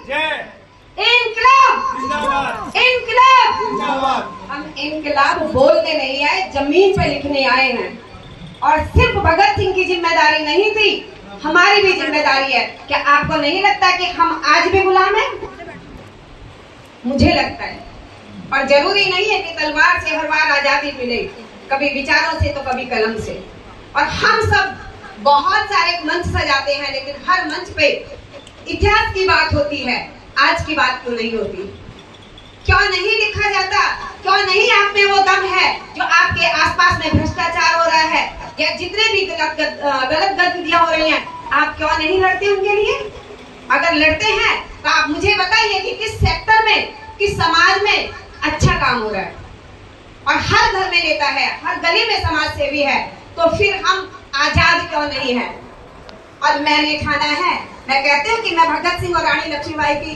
इनकलाब, इनकलाब। हम इनकलाब बोलने नहीं आए, जमीन पे लिखने आए हैं। और सिर्फ भगत सिंह की जिम्मेदारी नहीं थी, हमारी भी जिम्मेदारी है। क्या आपको नहीं लगता कि हम आज भी गुलाम हैं? मुझे लगता है। और जरूरी नहीं है कि तलवार से हर बार आजादी मिले, कभी विचारों से तो कभी कलम से। और हम सब बहुत सारे मंच सजाते हैं, लेकिन हर मंच पे इतिहास की बात होती है, आज की बात क्यों नहीं होती? क्यों नहीं लिखा जाता? क्यों नहीं आप में वो दम है जो आपके आसपास में भ्रष्टाचार हो रहा है या जितने भी गलत गतिविधियां हो रही हैं, आप क्यों नहीं लड़ते उनके लिए? अगर लड़ते हैं तो आप मुझे बताइए कि किस सेक्टर में, किस समाज में अच्छा काम हो रहा है। और हर घर में नेता है, हर गली में समाज सेवी है, तो फिर हम आजाद क्यों नहीं है? और मैंने ठाना है, मैं कहती हूँ कि मैं भगत सिंह और रानी लक्ष्मीबाई की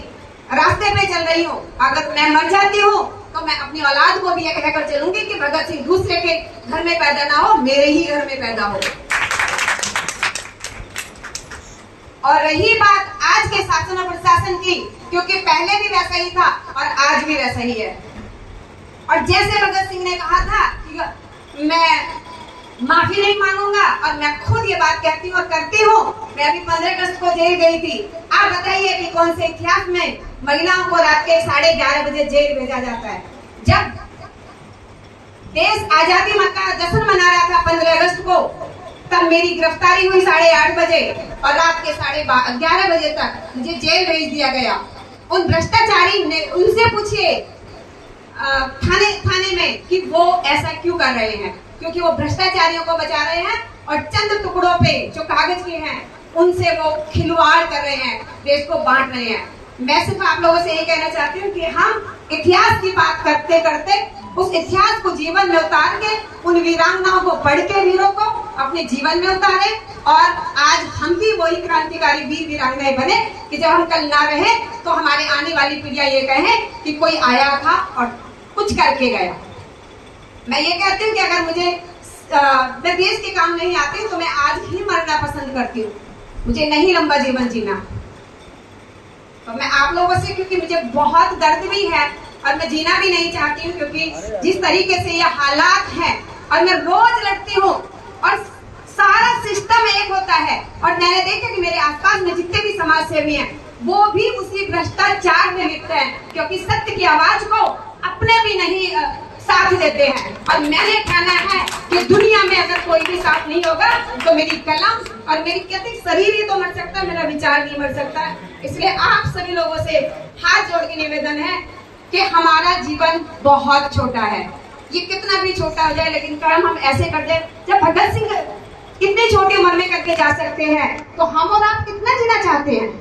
रास्ते पे चल रही हूँ। अगर मैं मर जाती हूँ तो मैं अपनी औलाद को भी ये कहकर चलूंगी कि भगत सिंह दूसरे के घर में पैदा ना हो, मेरे ही घर में पैदा हो। और रही बात आज के शासन और प्रशासन की, क्योंकि पहले भी वैसा ही था और आज भी वैसा ही है। और जैसे भगत सिंह ने कहा था कि मैं माफी नहीं मांगूंगा, और मैं खुद ये बात कहती हूँ और करती हूँ। मैं अभी 15 अगस्त को जेल गई थी। आप बताइए कि कौन से इतिहास में महिलाओं को रात के 11:30 बजे जेल भेजा जाता है? जब देश आजादी का जश्न मना रहा था 15 अगस्त को, तब मेरी गिरफ्तारी हुई 8:30 बजे और रात के 11:30 बजे तक मुझे जेल भेज दिया गया। उन भ्रष्टाचारी ने, उनसे पूछिए थाने में कि वो ऐसा क्यों कर रहे हैं? क्योंकि वो भ्रष्टाचारियों को बचा रहे हैं और चंद टुकड़ों पे जो कागज के हैं उनसे वो खिलवाड़ कर रहे हैं, देश को बांट रहे हैं। मैं सिर्फ आप लोगों से ये कहना चाहती हूँ कि हम इतिहास की बात करते करते उस इतिहास को जीवन में उतार के उन वीरांगनाओं को, पढ़ के वीरों को अपने जीवन में उतारे, और आज हम भी वही क्रांतिकारी वीर वीरांगनाएं बने कि जब हम कल ना रहे तो हमारे आने वाली पीढ़ियां ये कहें कि कोई आया था और कुछ करके गया। मैं ये कहती हूँ कि अगर मैं देश के काम नहीं आती तो मैं आज ही मरना पसंद करती हूँ। मुझे नहीं लंबा जीवन जीना। तो मैं आप लोगों से, क्योंकि मुझे बहुत दर्द भी है और मैं जीना भी नहीं चाहती हूँ, क्योंकि जिस तरीके से ये हालात हैं, और मैं रोज लड़ती हूँ और सारा सिस्टम एक होता है। और मैंने देखा कि मेरे आसपास में जितने भी समाज सेवी हैं वो भी उसी भ्रष्टाचार में लिप्त हैं, क्योंकि सत्य की आवाज को अपने भी नहीं साथ देते हैं। और मैंने ठाना है कि दुनिया में अगर कोई भी साथ नहीं होगा तो मेरी कलम और मेरी कहते शरीर ही तो मर सकता है, मेरा विचार नहीं मर सकता। इसलिए आप सभी लोगों से हाथ जोड़ के निवेदन है कि हमारा जीवन बहुत छोटा है, ये कितना भी छोटा हो जाए, लेकिन कर्म हम ऐसे कर दे। जब भगत सिंह इतनी छोटी उम्र में करके जा सकते हैं तो हम और आप कितना जीना चाहते हैं?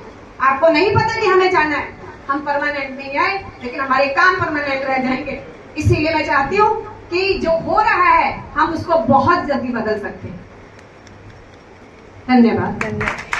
आपको नहीं पता कि हमें जाना है? हम परमानेंट नहीं आए, लेकिन हमारे काम परमानेंट रह जाएंगे। इसीलिए मैं चाहती हूँ कि जो हो रहा है हम उसको बहुत जल्दी बदल सकते हैं। धन्यवाद।